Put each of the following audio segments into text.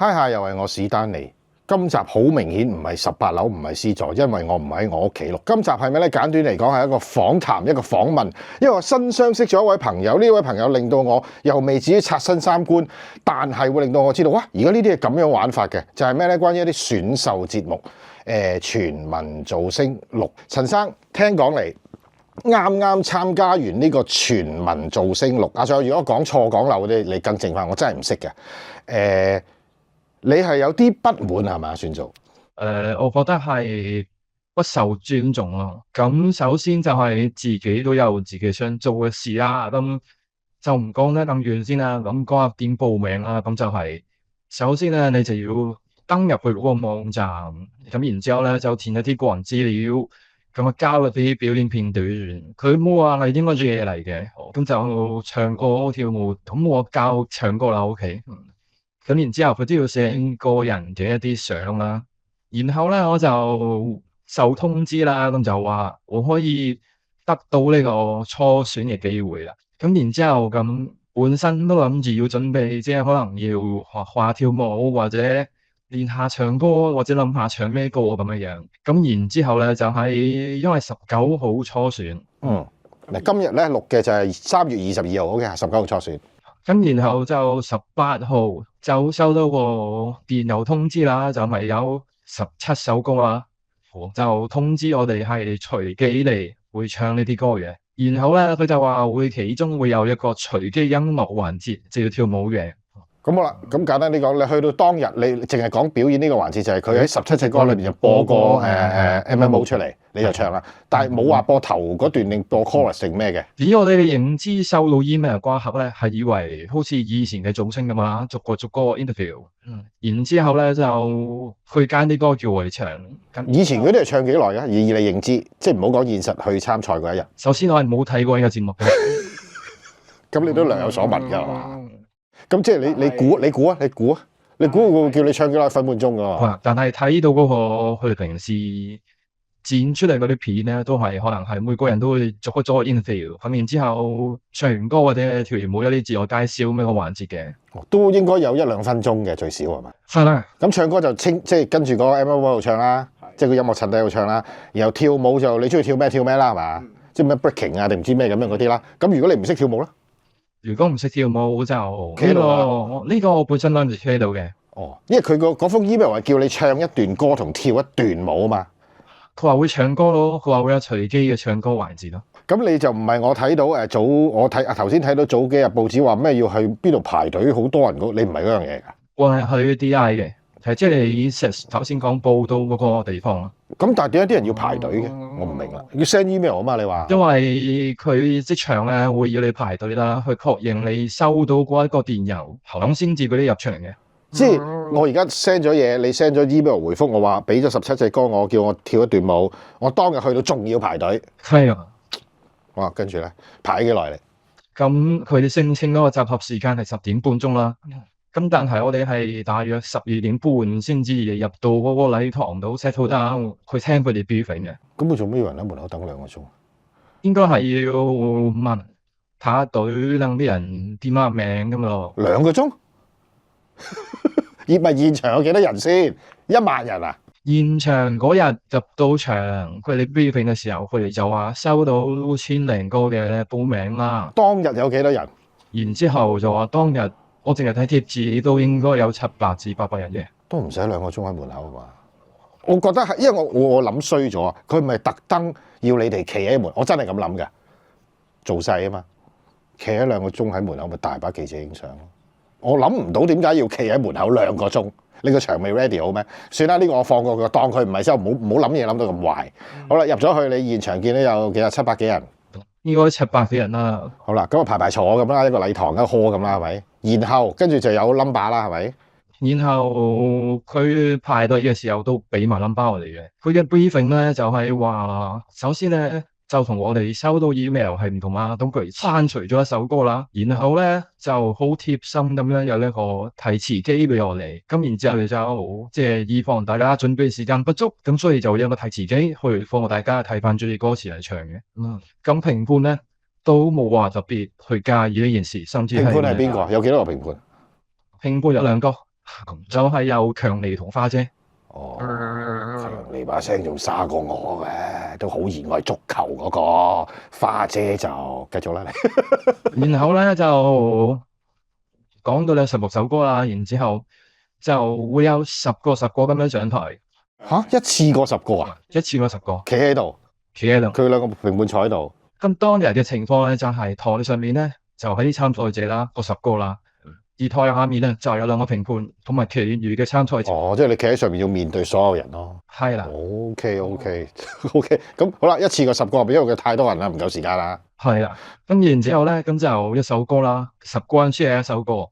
嗨下又係我史丹利。今集好明顯唔係18樓，唔係 C 座，因為我唔喺我屋企錄。今集係咩呢？簡短嚟講係一個訪談，一個訪問。因為我新相識咗一位朋友，呢位朋友令到我又未至於刷新三觀，但係會令到我知道，哇！而家呢啲係咁樣玩法嘅，就係咩呢？關於一啲選秀節目，全民造星6，陳生聽講嚟啱啱參加完呢個全民造星6。阿仲有，如果講錯講漏嗰啲，你更正翻，我真係唔識嘅。你係有啲不滿係咪？算做我覺得係不受尊重咯。咁首先就係自己都有自己想做嘅事啦，咁就唔講得咁遠先啦。咁講下點報名啦。咁就係首先咧，你就要登入去嗰個網站，咁然之後咧就填一啲個人資料，咁啊交嗰啲表演片段。佢冇話係應該做嘢嚟嘅，咁就唱歌跳舞，咁我教唱歌啦，OK。咁然之後佢都要寫個人嘅一啲相啦，然後咧我就受通知啦，咁就話我可以得到呢個初選嘅機會啦。咁然之後咁本身都諗住要準備，即係可能要學下跳舞或者練下唱歌，或者諗下唱咩歌咁樣樣。咁然之後咧就係因為19號初選，今日咧錄嘅就係3月22號，OK， 19號初選。咁然後就18號就收到個電郵通知啦，就咪有17首歌啦，就通知我哋係隨機嚟會唱呢啲歌嘅。然後咧佢就話會其中會有一個隨機音樂環節，就要跳舞嘅。咁好啦，咁簡單啲講，你去到當日，你淨係講表演呢個環節，就係佢喺17隻歌裏邊就播個MMO 出嚟，你就唱啦。但係冇話播頭嗰段定播 chorus 定咩嘅。以我哋嘅認知，收到 email 掛盒咧，係以為好似以前嘅造星咁嘛，逐個 interview。然之後咧就去揀啲歌叫我哋唱。以前嗰啲係唱幾耐嘅？以你認知，即係唔好講現實去參賽嗰一日。首先我係冇睇過呢個節目嘅。咁你都略有所聞㗎嘛？咁即係你估啊？你估會叫你唱幾耐？分半鐘㗎嘛？但係睇到嗰個佢哋平時剪出嚟嗰啲片咧，都係可能係每個人都會逐個 interview，咁然之後唱完歌或者跳完舞有啲自我介紹咩個環節嘅，都應該有1-2分鐘嘅最少係咪？係啦。咁唱歌就即係跟住個 MV 度唱啦，即係個音樂襯底度唱啦。然後跳舞就你中意跳咩跳咩啦，係嘛？即係咩 breaking 啊定唔知咩咁樣嗰啲啦。咁如果你唔識跳舞咧？如果唔識跳舞就呢個我本身諗住企到嘅。因為佢嗰封 email 係叫你唱一段歌同跳一段舞啊嘛。佢話會唱歌咯，佢話會有隨機嘅唱歌環節咯。咁你就唔係我睇到我頭先睇到早幾日報紙話咩要去邊度排隊好多人你唔係嗰樣嘢㗎？我係去 DI 嘅，係即係你頭先講報到嗰個地方咯。咁但係點解啲人要排隊嘅？我唔明啦。要 send email 啊嘛？你話？因為佢即場咧會要你排隊啦，去確認你收到嗰一個電郵，咁先至俾你入場嘅。即係我而家 send 咗嘢，你 send 咗 email 回覆我話俾咗17隻歌，我叫我跳一段舞，我當日去到仲要排隊。係啊。哇！跟住咧排幾耐嚟？咁佢哋聲稱嗰個集合時間係10點半鐘啦。咁但係我哋係大約12點半先至入到嗰個禮堂度 settle down 去聽佢哋 briefing 嘅。咁佢做咩要人喺門口等2個鐘？應該係要問下隊等啲人點下名咁咯。2個鐘？現場有幾多人先？1萬人啊！現場嗰日入到場，佢哋 briefing 嘅時候，佢哋就話收到1000零個嘅報名啦。當日有幾多人？然之後就話當日我淨係睇貼紙都應該有700至800人嘅。都唔使2個鐘喺門口啊嘛！我覺得係，因為我諗衰咗，佢唔係特登要你哋企喺門，我真係咁諗嘅，做勢啊嘛，企喺2個鐘喺門口咪大把記者影相咯。我諗唔到點解要企喺門口2個鐘，你個場未 ready 好咩？算啦，呢個我放過佢，當佢唔係之後，唔好諗嘢諗到咁壞。好啦，入咗去你現場見到有幾多700幾人，應該700幾人啦。好啦，咁啊排坐咁啦，一個禮堂一個 hall 咁啦，係咪？然後跟住就有 number 啦，係咪？然後佢排隊嘅時候都俾埋 number 我哋嘅。佢嘅 briefing 咧就係話，首先咧就同我哋收到 email 係唔同啊。咁佢刪除咗一首歌啦，然後咧就好貼心咁樣有一個提詞機俾我哋。咁然之後就即係以防大家準備時間不足，咁所以就有個提詞機去幫大家睇翻住啲歌詞嚟唱嘅。咁評判咧都冇話特別去介意呢件事，甚至係評判係邊個？有幾多個評判？評判有2個。就係有強尼同花姐。哦，你把聲仲沙過我嘅，都好熱愛足球嗰個花姐就繼續啦。然後咧就講到你16首歌啦，然之後就會有10個咁樣上台，嚇一次過10個啊？一次過10個，企喺度，企喺度。佢兩個評判坐喺度。咁當日嘅情況咧就係台上面咧就係啲參賽者啦，個10個啦，而台下面咧就有2個評判同埋其餘嘅參賽者。哦，即係你企喺上面要面對所有人咯。係啦， OK，咁好啦，一次過10個，因為佢太多人啦，唔夠時間啦。係啦。咁然之後咧，咁就一首歌啦，10個人 share 一首歌。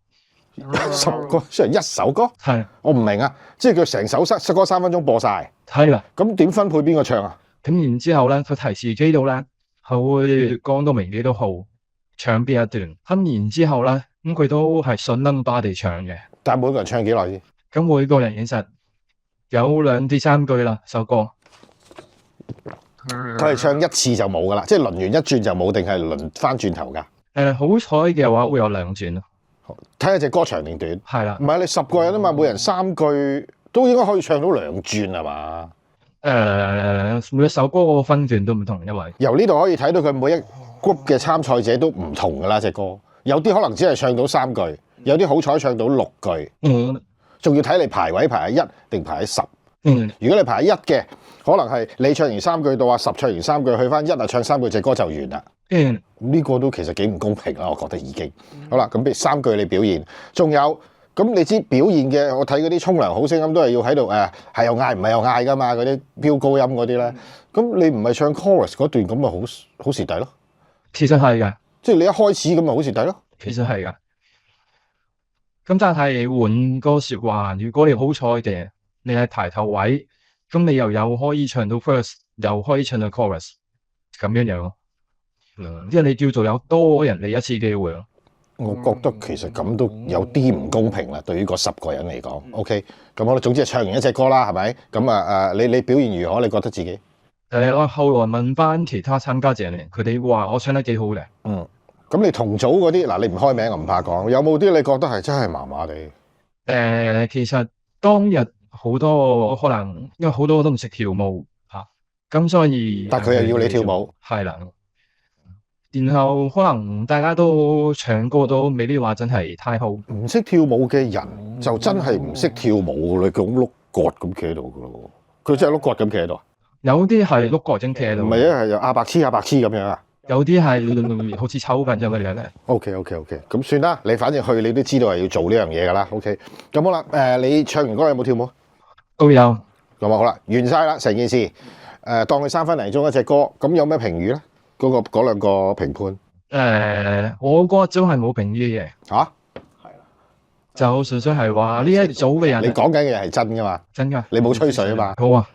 10個雖然一首歌，係我唔明啊，即係佢成首首歌3分鐘播晒，係啦。咁點分配邊個唱啊？咁然之後咧，佢提示機度咧，佢會講到明幾多號唱邊一段。咁然之後咧，咁佢都係順 number 地唱嘅。但係每個人唱幾耐先？咁每個人其實有2至3句啦，首歌。佢係唱一次就冇噶啦，即係輪完一轉就冇，定係輪翻轉頭噶？好彩嘅話會有2轉咯。睇下隻歌長定短。係啦唔。係你10個人啊嘛，每人3句都應該可以唱到2轉係嘛？每一首歌個分段都唔同，因為由呢度可以睇到佢每一 group 嘅參賽者都唔同噶啦，隻歌有啲可能只係唱到3句，有啲好彩唱到6句，仲要睇你排位排喺1定排喺10。如果你排喺1嘅，可能係你唱完3句到啊10唱完3句，去翻1啊唱3句，隻歌就完啦。呢個都其實幾唔公平啦，我覺得已經。好啦，咁譬如3句你表現，仲有咁你知表現嘅，我睇嗰啲沖涼好聲音都係要喺度係又嗌唔係又嗌噶嘛，嗰啲飆高音嗰啲咧，咁你唔係唱 chorus 嗰段咁咪好蝕底咯。其實係嘅，即係你一開始咁咪好蝕底咯。其實係嘅。咁但係換個説話，如果你好彩嘅，你係排頭位，咁你又有可以唱到 first，又可以唱到 chorus，咁樣樣咯。即係你叫做有多人嚟一次機會咯。我覺得其實咁都有啲唔公平啦，對於嗰10個人嚟講。OK，咁我哋總之係唱完一隻歌啦，係咪？咁你表現如何？你覺得自己？我後來問翻其他參加者咧，佢哋話我唱得幾好嘅。咁你同組嗰啲嗱，你唔開名我唔怕講，有冇啲你覺得係真係麻麻地？其實當日好多可能因為好多都唔識跳舞嚇，咁所以但佢又要你跳舞，係啦。然後可能大家都唱歌都未必話真係太好。唔識跳舞嘅人就真係唔識跳舞，你咁碌角咁企喺度噶咯喎，佢真係碌角咁企喺度。有啲係碌角正企喺度，唔係啊，係又阿白痴咁樣啊。有啲係好似抽緊咁嘅樣咧。OK，咁算啦，你反正去你都知道係要做呢樣嘢噶啦。OK，咁好啦，你唱完歌有冇跳舞？都有。咁啊好啦，完晒啦成件事，當佢3分零鐘一隻歌，咁有咩評語咧？嗰2個評判，我嗰組係冇評語嘅。嚇？係啦，就純粹係話呢一組嘅人。你講緊嘅嘢係真噶嘛？真㗎。你冇吹水啊嘛？好啊。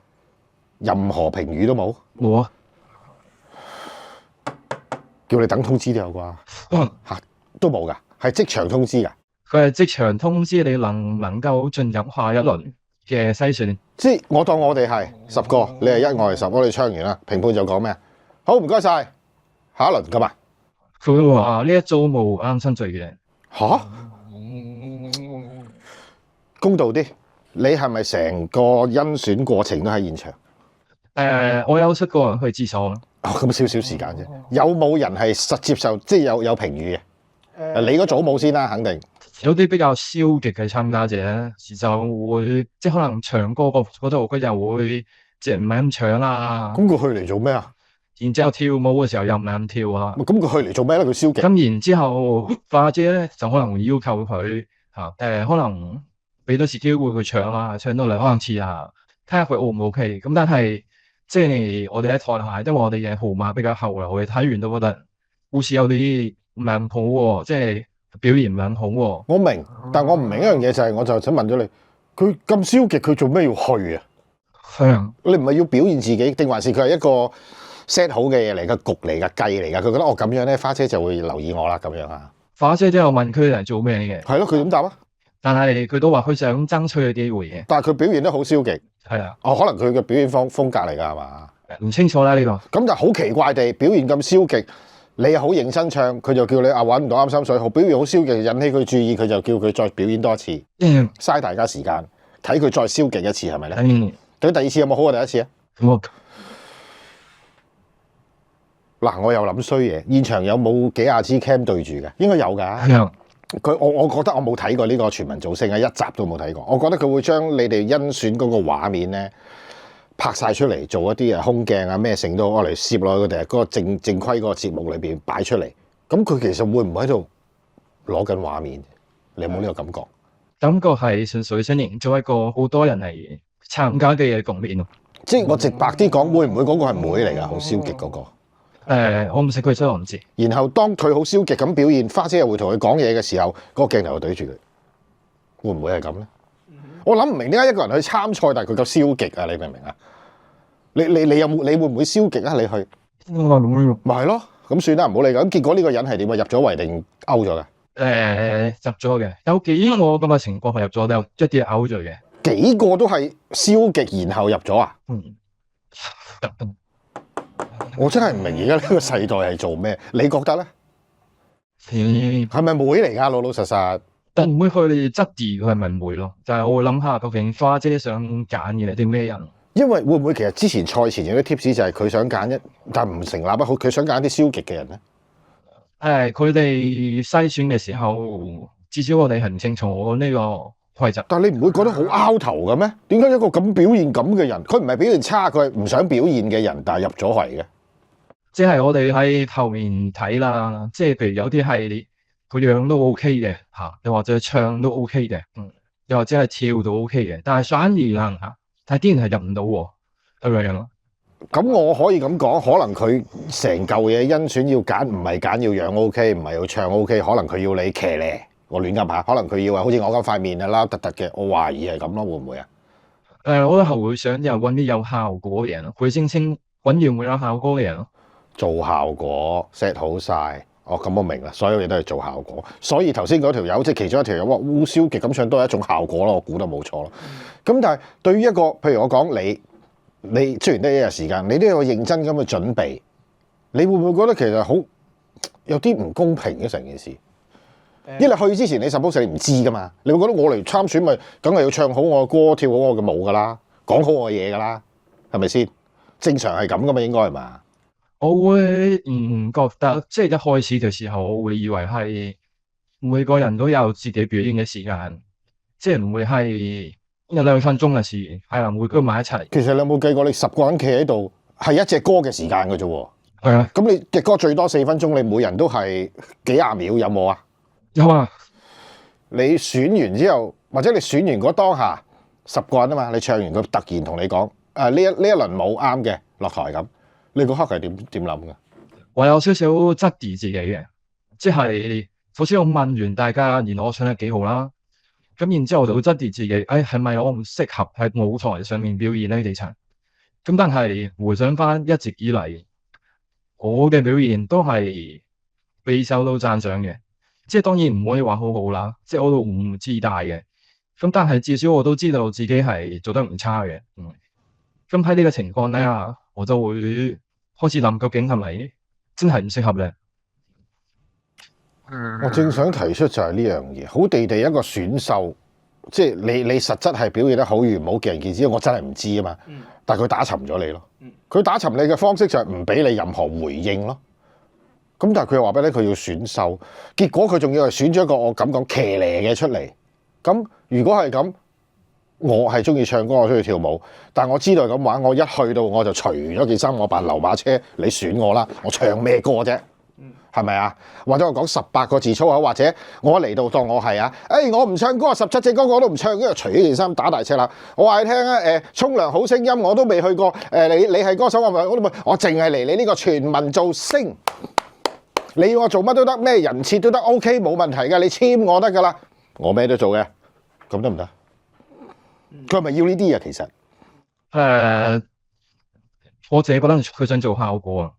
任何評語都冇？冇啊。叫你等通知都有啩？嚇都冇㗎，係即場通知㗎。佢係即場通知你能唔能夠進入下一輪嘅篩選。即係我當我哋係10個，你係1，我係10，我哋唱完啦，評判就講咩？好唔該晒，下一輪㗎嘛？佢會話呢一組冇啱身罪嘅。嚇？公道啲，你係咪成個甄選過程都喺現場？我有出過人去廁所。咁少少時間啫，有冇人係實接受，即係有評語嘅？你嗰組冇先啦，肯定。有啲比較消極嘅參加者咧，就會即係可能唱歌嗰度，佢又會即係唔係咁唱啦。咁佢去嚟做咩啊？然之後跳舞嘅時候又唔係咁跳啊。咁佢去嚟做咩咧？佢消極。咁然之後花姐咧就可能會要求佢可能俾多次機會佢唱啦，唱到嚟可能試下，睇下佢 O 唔 OK。咁但係即係我哋喺台下，因為我哋嘅號碼比較後啦，我哋睇完都覺得好似有啲唔係咁好喎，即係表現唔係咁好喎。我明，但我唔明一樣嘢就係，我就想問咗你，佢咁消極，佢做咩要去啊？係啊，你唔係要表現自己，定還是佢係一個 set 好嘅嘢嚟嘅局嚟嘅計嚟㗎？佢覺得我咁樣咧，花姐就會留意我啦，咁樣啊？花姐都有問佢嚟做咩嘅。係咯，佢點答啊？但係佢都話佢想爭取嘅機會嘅。但係佢表現得好消極。係啊。哦，可能佢嘅表現風格嚟㗎係嘛？唔清楚啦呢個。咁就好奇怪地表現咁消極，你又好認真唱，佢就叫你揾唔到啱心水，表現好消極，引起佢注意，佢就叫佢再表演多一次，嘥大家時間，睇佢再消極一次係咪咧？咁第二次有冇好過第一次啊？嗱，我又諗衰嘢，現場有冇幾廿支 cam 對住嘅？應該有㗎。我覺得我冇睇過呢個全民造星啊，一集都冇睇過。我覺得佢會將你哋甄選嗰個畫面咧拍晒出嚟，做一啲空鏡啊咩成都攞嚟攝落去佢哋嗰個正規嗰個節目裏邊擺出嚟。咁佢其實會唔會喺度攞緊畫面？你有冇呢個感覺？感覺係純粹想營造一個好多人嚟參加嘅局面咯。即係我直白啲講，會唔會嗰個係妹嚟㗎？好消極嗰個。我唔識佢，所以我唔知。然後當佢好消極咁表現，花姐又會同佢講嘢嘅時候，嗰個鏡頭就對住佢，會唔會係咁咧？我諗唔明點解一個人去參賽，但係佢夠消極啊？你明唔明啊？你有冇？你會唔會消極啊？你去咪係咯？咁算啦，唔好理咁。結果呢個人係點啊？入咗圍定 out 咗㗎？入咗嘅，有幾個咁嘅情況係入咗，有一啲係 out 咗嘅。幾個都係消極，然後入咗啊？我真係唔明而家呢個世代係做咩？你覺得咧？係咪妹嚟㗎？老老實實，但唔會去質疑佢係咪妹咯？就係我會諗下，究竟花姐想揀嘅係啲咩人？因為會唔會其實之前賽前有啲 tips 就係佢想揀但唔成立啊？佢想揀啲消極嘅人咧？佢哋篩選嘅時候，至少我哋係唔清楚我呢個規則。但係你唔會覺得好拗頭嘅咩？點解一個咁表現咁嘅人，佢唔係表現差，佢係唔想表現嘅人，但係入咗圍嘅？即係我哋喺後面睇啦，即係譬如有啲係個樣都 OK 嘅嚇，又或者唱都 OK 嘅，又或者係跳都 OK 嘅，但係反而啦嚇，但係啲人係入唔到喎，係咪樣咯？咁我可以咁講，可能佢成嚿嘢甄選要揀，唔係揀要樣 OK，唔係要唱 OK，可能佢要你騎呢，我亂噏下，可能佢要好似我咁塊面啊撈突突嘅，我懷疑係咁咯，會唔會啊？我覺得會想又揾啲有效果嘅人咯，佢聲稱揾完會有效果嘅人咯。做效果 set 好晒，咁我明啦，所有嘢都係做效果。所以頭先嗰條友即係其中一條友，哇烏消極咁唱都係一種效果咯，我估得冇錯咯。咁但係對於一個譬如我講你雖然得一日時間，你都有個認真咁去準備，你會唔會覺得其實好有啲唔公平嘅成件事？因為去之前你 suppose 你唔知噶嘛，你會覺得我嚟參選咪梗係要唱好我嘅歌，跳好我嘅舞噶啦，講好我嘅嘢噶啦，係咪先？正常係咁噶嘛，應該係嘛？我會唔覺得，即係一開始嘅時候，我會以為係每個人都有自己表演嘅時間，即係唔會係1-2分鐘嘅事，係啦，會居埋一齊。其實你有冇計過，你10個人企喺度，係一隻歌嘅時間嘅啫喎。係啊，咁你隻歌最多4分鐘，你每人都係幾廿秒，有冇啊？有啊。你選完之後，或者你選完嗰當下10個人啊嘛，你唱完佢突然同你講，呢一輪冇啱嘅，落台咁。你嗰刻係點諗㗎？我有少少質疑自己嘅，即係首先我問完大家，然後我唱得幾好啦，咁然之後我就會質疑自己，係咪我唔適合喺舞台上面表現呢啲層？咁但係回想翻一直以嚟，我嘅表現都係備受到讚賞嘅，即係當然唔可以話好好啦，即係我都唔自大嘅，咁但係至少我都知道自己係做得唔差嘅，咁喺呢個情況底下，我就會開始諗究竟係咪真係唔適合咧？我正想提出就係呢樣嘢，好地地一個選秀，即係你實質係表現得好與唔好見仁見智，我真係唔知啊嘛。但係佢打沉咗你咯，佢打沉你嘅方式就係唔俾你任何回應咯。咁但係佢又話俾你佢要選秀，結果佢仲要係選咗一個我咁講騎呢嘅出嚟。咁如果係咁，我係中意唱歌，我中意跳舞，但我知道咁玩，我一去到我就除咗件衫，我扮流馬車，你選我啦，我唱咩歌啫？係咪啊？或者我講18個字粗口，或者我嚟到當我係啊，我唔唱歌，17隻歌我都唔唱，跟住除咗件衫打大赤啦。我話你聽啊，沖涼好聲音我都未去過，你係歌手我都冇，我淨係嚟你呢個全民造星，你要我做乜都得，咩人設都得 ，OK 冇問題嘅，你簽我得噶啦，我咩都做嘅，咁得唔得？佢係咪要呢啲啊？其實我自己覺得佢想做效果啊。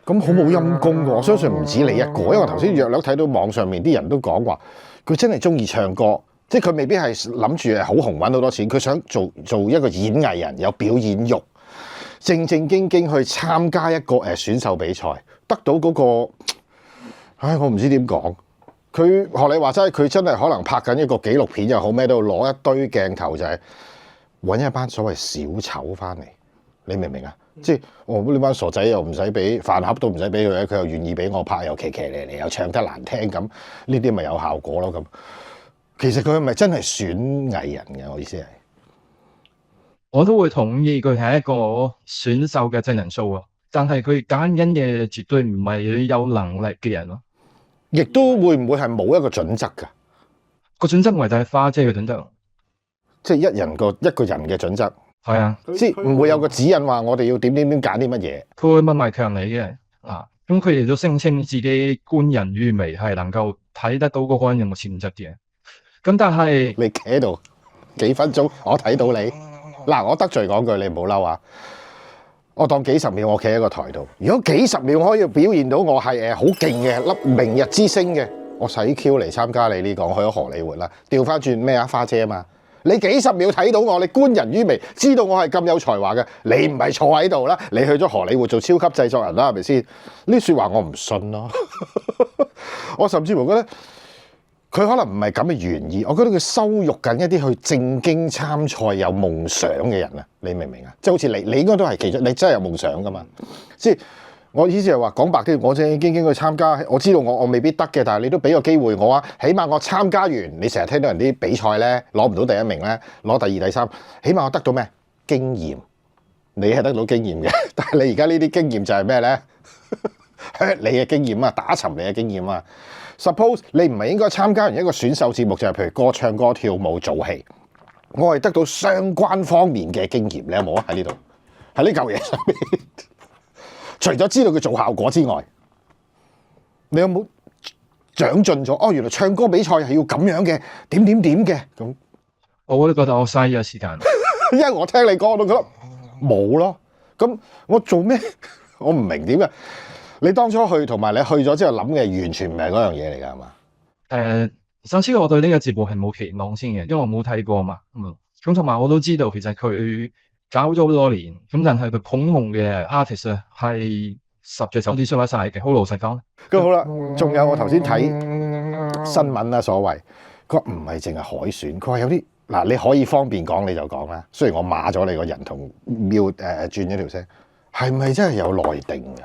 咁好冇陰功㗎，我相信唔止你一個，因為頭先約略睇到網上面啲人都講話，佢真係中意唱歌，即係佢未必係諗住係好紅揾好多錢，佢想做一個演藝人，有表演欲，正正經經去參加一個選秀比賽，得到嗰個唉，我唔知點講。佢學你話齋，佢真係可能拍緊一個紀錄片又好咩都好，攞一堆鏡頭就係揾一班所謂小丑翻嚟，你明唔明啊？即係我呢班傻仔又唔使俾飯盒都唔使俾佢，佢又願意俾我拍，又騎騎嚟嚟，又唱得難聽咁，呢啲咪有效果咯咁。其實佢係咪真係選藝人嘅？我意思係，我都會同意佢係一個選秀嘅真人 show 啊，但係佢揀緊嘅絕對唔係有能力嘅人咯。亦都會唔會係冇一個準則㗎？個準則咪就係花姐嘅準則，即係一個人嘅準則，係啊，即係唔會有個指引話我哋要點揀啲乜嘢。佢會問埋強你嘅啊，咁佢哋都聲稱自己觀人於微係能夠睇得到嗰個人有冇潛質嘅。咁但係你企喺度幾分鐘，我睇到你嗱，我得罪講句，你唔好嬲啊！我當幾十秒我企喺個台度，如果幾十秒可以表現到我係好勁嘅粒明日之星嘅，我使 Q 嚟參加你呢個，我去咗荷里活啦。調翻轉咩啊，花姐啊嘛！你幾十秒睇到我，你觀人於微，知道我係咁有才華嘅，你唔係坐喺度啦，你去咗荷里活做超級製作人啦，係咪先？呢説話我唔信咯，我甚至乎覺得。佢可能唔係咁嘅原意，我覺得佢羞辱緊一啲去正經參賽有夢想嘅人啊！你明唔明啊？即係好似你應該都係其中，你真係有夢想噶嘛？即係我意思係話講白啲，我正正經經去參加，我知道我未必得嘅，但係你都俾個機會我啊！起碼我參加完，你成日聽到人啲比賽咧攞唔到第一名咧，攞第二、第三，起碼我得到咩經驗？你係得到經驗嘅，但係你而家呢啲經驗就係咩咧？你嘅經驗啊，打沉你嘅經驗啊！Suppose 你唔係應該參加完一個選秀節目，就係譬如歌唱歌、跳舞、做戲，我係得到相關方面嘅經驗。你有冇啊？喺呢度，喺呢嚿嘢上面，除咗知道佢做效果之外，你有冇長進咗？哦，原來唱歌比賽係要咁樣嘅，點嘅咁。我都覺得我嘥咗時間，因為我聽你講，我都覺得冇咯。咁我做咩？我唔明點嘅。你當初去同埋你去咗之後諗嘅完全唔係嗰樣嘢嚟㗎，係嘛？首先我對呢個節目係冇期望先嘅，因為我冇睇過嘛。咁同埋我都知道其實佢搞咗好多年，咁但係佢捧紅嘅 artist 咧係十隻手指數得晒嘅，好老實講。咁好啦，仲有我頭先睇新聞啦，所謂佢話唔係淨係海選，佢話有啲嗱，你可以方便講你就講啦。雖然我碼咗你個人同瞄轉咗條聲，係咪真係有內定㗎？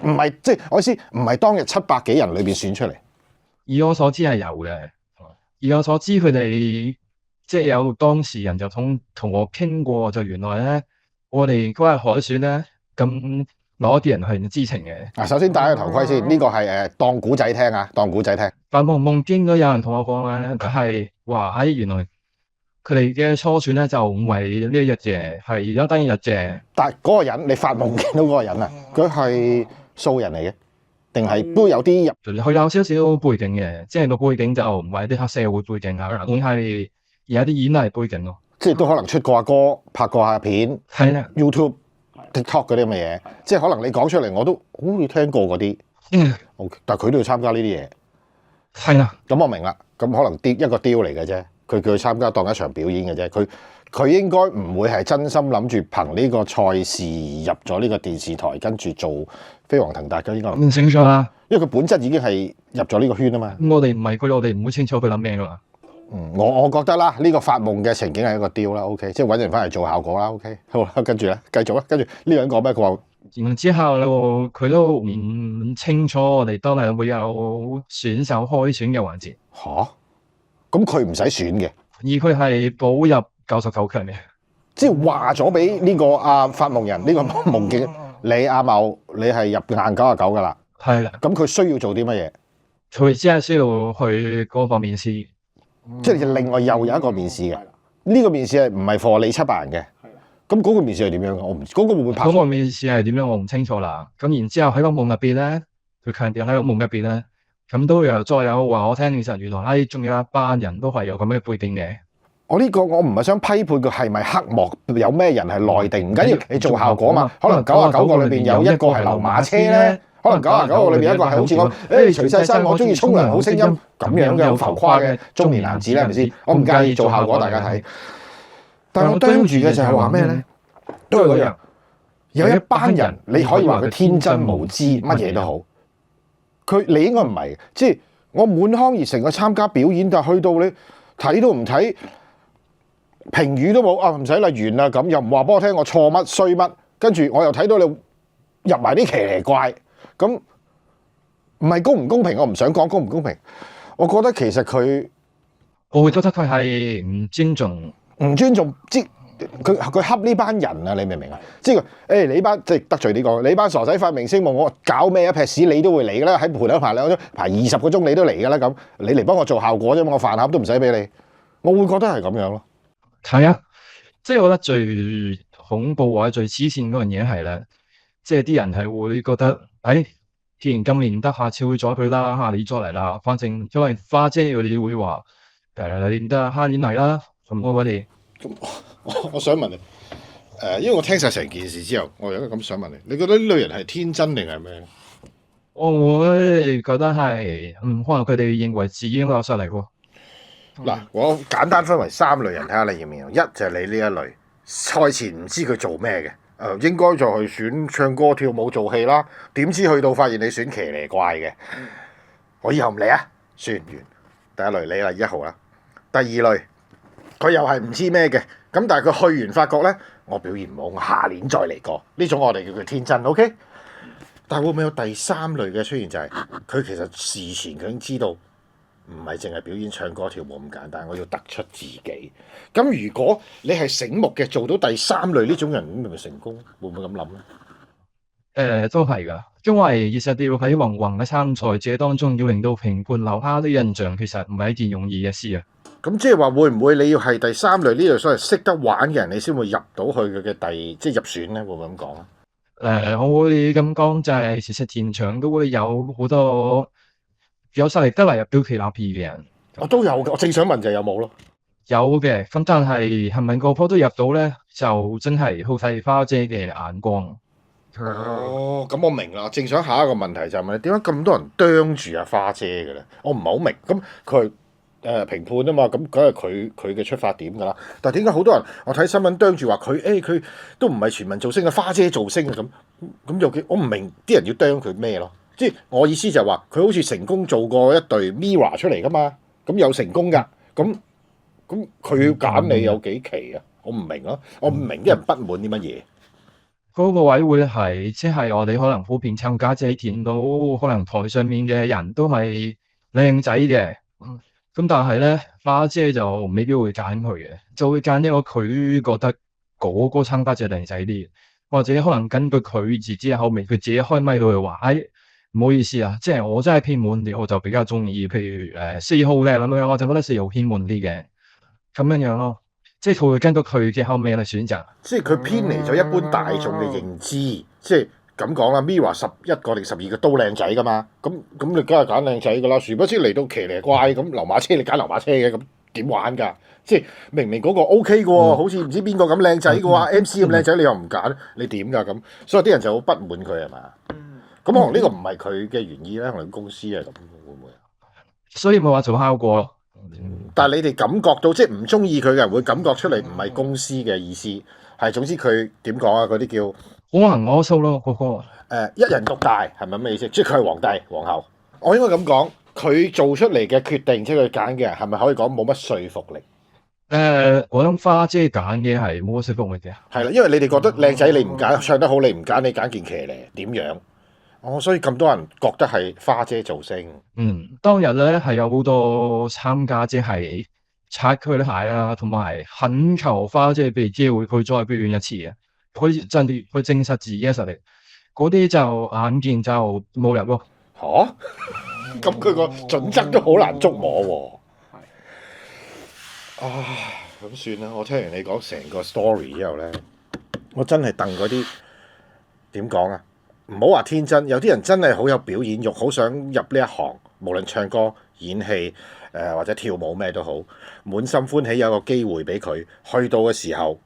唔係，即係我意思，唔係當日700幾人裏邊選出嚟。以我所知係有嘅，以我所知佢哋即係有當事人就同我傾過，就原來咧我哋嗰日海選咧，咁攞啲人係知情嘅。嗱，首先戴個頭盔先，呢個係當古仔聽啊，當古仔聽。發夢經都有人同我講咧，佢係話喺原來佢哋嘅初選咧就唔係呢一日嘅，係有單一日嘅。但係嗰個人，你發夢見到嗰個人啊，佢係素人嚟嘅，定係都有啲入？佢有少少背景嘅，即係個背景就唔係啲黑社會背景啊，而係有啲演藝背景咯。即係都可能出過下歌、拍過下片，係啦，YouTube、TikTok 嗰啲咁嘅嘢，即係可能你講出嚟我都好似聽過嗰啲。OK，但係佢都要參加呢啲嘢。係啦，咁我明啦，咁可能一個 deal 嚟嘅啫，佢叫佢參加當一場表演嘅啫，佢應該唔會係真心諗住憑呢個賽事入咗呢個電視台，跟住做飛黃騰達嘅應該。唔清楚啦，因為佢本質已經係入咗呢個圈啊嘛。我哋唔係佢，我哋唔會清楚佢諗咩噶嘛。我覺得啦，呢個發夢嘅情景係一個 deal 啦 ，OK，即係揾人翻嚟做效果啦 ，OK，好啦，跟住咧，繼續啦，跟住呢個人講咩？佢話然之後咧，佢都唔清楚我哋當日會有選手開選嘅環節。吓？咁佢唔使選嘅，而佢係保入99強嘅，即係話咗俾呢個發夢人呢個夢境，你阿茂你係入硬99噶啦。係啦。咁佢需要做啲乜嘢？佢只係需要去嗰個面試，即係另外又有一個面試嘅。呢個面試係唔係貨你700人嘅？咁嗰個面試係點樣嘅？我唔知嗰個會唔會拍？嗰個面試係點樣？我唔清楚啦。咁然之後喺個夢入邊咧，佢強調喺個夢入邊咧，咁都有再有話我聽，其實原來仲有一班人都係有咁嘅背景嘅。我呢個我唔係想批判佢係咪黑幕，有咩人係內定，唔緊要，你做效果嘛。可能99個裏邊有一個係流馬車咧，可能99個裏邊有一個係好似我，徐世生我中意沖涼好聲音咁樣嘅好浮誇嘅中年男子咧，係咪先？我唔介意做效果，大家睇。但係我對住嘅就係話咩咧？都係嗰樣，有一班人你可以話佢天真無知，乜嘢都好，你應該唔係，即係我滿腔熱誠去參加表演，但係去到你睇都唔睇，評語都冇啊，唔使啦，完啦咁，又唔話俾我聽我錯乜衰乜，跟住我又睇到你入埋啲奇奇怪，咁唔係公唔公平？我唔想講公唔公平，我覺得其實佢我會覺得佢係唔尊重。唔尊重，即佢恰呢班人啊！你明唔明啊？即係你班即係得罪呢個，你班傻仔發明星夢，我搞咩一劈屎你都會嚟㗎啦！喺盤口排兩個鐘，排20個鐘你都嚟㗎啦咁，你嚟幫我做效果啫嘛，我飯盒都唔使俾你，我會覺得係咁樣咯。係啊，即係我覺得最恐怖或者最黐線嗰樣嘢係咧，即係啲人係會覺得，既然今年唔得，下次會再去啦，下年再嚟啦。反正因為花姐佢哋會話，你唔得，下年嚟啦，咁我哋。我想問你，因為我聽晒成件事之後，我有一個咁想問你，你覺得呢類人係天真定係咩？我會覺得係，可能佢哋認為自己應該有實力喎。嗱，我簡單分為3類人，睇下你認唔認同。一就係你呢一類，賽前唔知佢做咩嘅，應該就去選唱歌跳舞做戲啦，點知去到發現你選騎呢怪嘅，我以後唔嚟啊，算完。第一類你啦，1號啦。第二類。佢又係唔知咩嘅，咁但係佢去完發覺咧，我表現唔好，我下年再嚟過。呢種我哋叫佢天真，OK？但係會唔會有第3類嘅出現，就係佢其實事前佢已經知道，唔係淨係表演唱歌跳舞咁簡單，我要突出自己。咁如果你係醒目嘅，做到第3類呢種人，咁咪成功？會唔會咁諗咧？都係㗎，因為其實你要喺芸芸嘅參賽者當中，要令到評判留下啲印象，其實唔係一件容易嘅事啊。咁即係話會唔會你要係第3類呢類所謂識得玩嘅人，你先會入到去佢嘅即係入選咧？會唔會咁講啊？我會咁講就係，其實現場都會有好多有實力得嚟入到奇立 P 嘅人。我都有嘅，我正想問就有冇咯？有嘅，咁但係係咪個個都入到咧？就真係好睇花姐嘅眼光。哦，咁我明啦。正想下一個問題就係問你點解咁多人啄住阿花姐嘅咧？我唔係好明。咁佢評判啊嘛，咁梗係佢嘅出發點㗎啦。但係點解好多人我睇新聞啄住話佢都唔係全民造星嘅花姐造星啊咁又我唔明啲人要啄佢咩咯？即係我意思就係話佢好似成功做過一隊 Mirror 出嚟㗎嘛，咁有成功㗎，咁佢要揀你有幾奇啊？我唔明啊，我唔明啲人不滿啲乜嘢。嗰個位會係即係我哋可能普遍參加者見到，可能台上面嘅人都係靚仔嘅。咁但係咧，花姐就未必會揀佢嘅，就會揀一個佢覺得嗰個參加者靚仔啲，或者可能根據佢自己後面佢自己開咪到去話，唔好意思啊，即係我真係偏門啲，我就比較中意，譬如4號咧咁樣，我就覺得4號偏門啲嘅，咁樣咯，即係佢會根據佢嘅後面嚟選擇，即係佢偏離咗一般大眾嘅認知，即係咁講啦。Mirror 11個定12個都靚仔噶嘛，咁你梗係揀靚仔噶啦。殊不知嚟到騎呢怪咁流馬車，你揀流馬車嘅，咁點玩㗎？即係明明嗰個 OK 嘅喎，好似唔知邊個咁靚仔嘅喎，MC 咁靚仔你又唔揀，你點㗎咁？所以啲人就好不滿佢係嘛？咁可能呢個唔係佢嘅原意咧，可能公司係咁，會唔會啊？所以冇話做效果咯。但係你哋感覺到即係唔中意佢嘅人會感覺出嚟，唔係公司嘅意思，係總之佢點講啊？嗰啲叫可能我數咯，嗰個一人獨大係咪咩意思？即係佢係皇帝皇后。我應該咁講，佢做出嚟嘅決定，即係佢揀嘅人，係咪可以講冇乜說服力？我諗花姐揀嘅係冇乜說服力嘅。係啦，因為你哋覺得靚仔你唔揀，唱得好你唔揀，你揀件騎呢點樣？所以咁多人覺得係花姐造星。當日咧係有好多參加者係拆佢啲鞋啊，同埋懇求花姐俾機會佢再表演一次嘅，佢真啲去證實自己嘅實力。嗰啲就眼見就冇入咯。咁佢個準則都好難捉摸喎。咁算啦。我聽完你講成個 story 之後咧，我真係戥嗰啲點講啊？唔好話天真，有啲人真係好有表演欲，好想入呢一行，無論唱歌、演戲、或者跳舞咩都好，滿心歡喜有個機會俾佢去到嘅時候，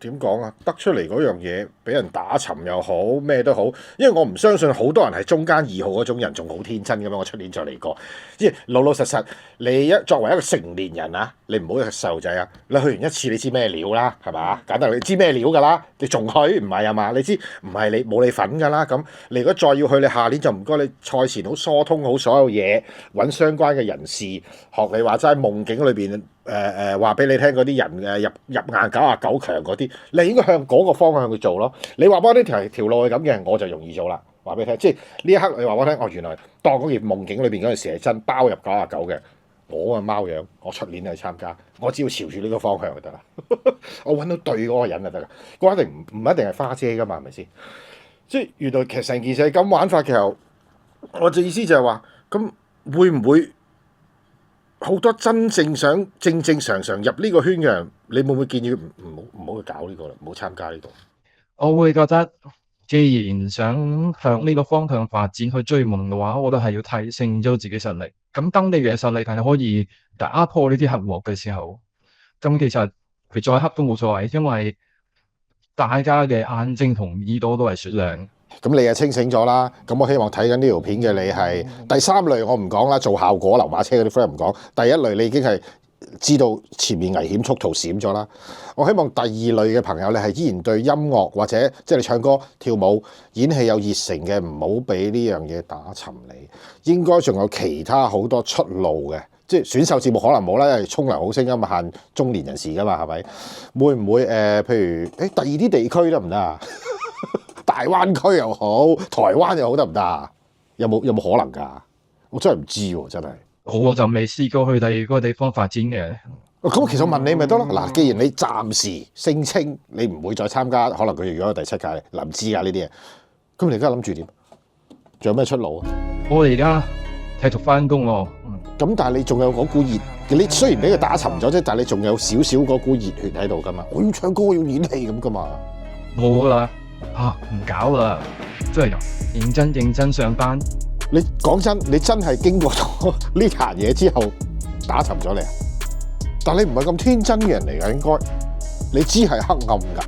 點講啊？得出嚟嗰樣嘢俾人打沉又好，咩都好，因為我唔相信好多人係中間2號嗰種人，仲好天真咁樣。我出年再嚟過，即係老老實實，你作為一個成年人啊，你唔好係細路仔啊，你去完一次你知咩料啦，係嘛？簡單你知咩料㗎啦，你仲去唔係啊嘛？你知唔係你冇你份㗎啦？咁你如果再要去，你下年就唔該你賽前好疏通好所有嘢，揾相關嘅人士，學你話齋夢境裏邊。話俾你聽嗰啲人入硬99強嗰啲，你應該向嗰個方向去做咯。你話俾我呢條路係咁嘅，我就容易做啦。話俾你聽，即係呢一刻你話俾我聽，哦原來當嗰件夢境裏邊嗰陣時係真包入99嘅，我啊貓樣，我出年去參加，我只要朝住呢個方向就得啦。我揾到對嗰個人就得啦，嗰一定唔一定係花姐噶嘛，係咪先？即係原來其實成件事係咁玩法嘅時候，我嘅意思就係話，咁會唔會？好多真正想正常入呢個圈嘅人，你會唔會建議唔好去搞呢個啦，唔好參加呢個？我會覺得，既然想向呢個方向發展去追夢嘅話，我覺得係要提升咗自己實力。咁當你嘅實力係可以打破呢啲黑幕嘅時候，咁其實佢再黑都冇所謂，因為大家嘅眼睛同耳朵都係雪亮。咁你就清醒咗啦，咁我希望睇緊呢條片嘅你係第3類，我唔講啦，做效果溜馬車嗰啲 friend 唔講。第1類你已經係知道前面危險速途閃咗啦。我希望第2類嘅朋友你係依然對音樂或者即係你唱歌跳舞演戲有熱誠嘅，唔好俾呢樣嘢打沉你。應該仲有其他好多出路嘅，即係選秀節目可能冇啦，因為沖涼好聲音限中年人士噶嘛，係咪？會唔會譬如第2啲地區得唔得啊？大灣區又好，台灣又好，得唔得啊？有冇可能㗎？我真係唔知喎，真係。我就未試過去第2個地方發展嘅。咁其實問你咪得咯。嗱，既然你暫時聲稱你唔會再參加，可能佢如果有第7屆，林知啊呢啲嘢，咁你而家諗住點？仲有咩出路啊？我哋而家繼續翻工喎。咁但係你仲有嗰股熱，你雖然俾佢打沉咗啫，但係你仲有少少嗰股熱血喺度㗎嘛？我要唱歌，我要演戲咁㗎嘛？冇啦。唔搞啦，真係認真上班。你講真，你真係經過咗呢壇嘢之後打沉咗你啊？但你唔係咁天真嘅人嚟㗎，應該你知係黑暗㗎。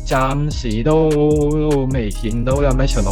暫時都未見到有咩出路。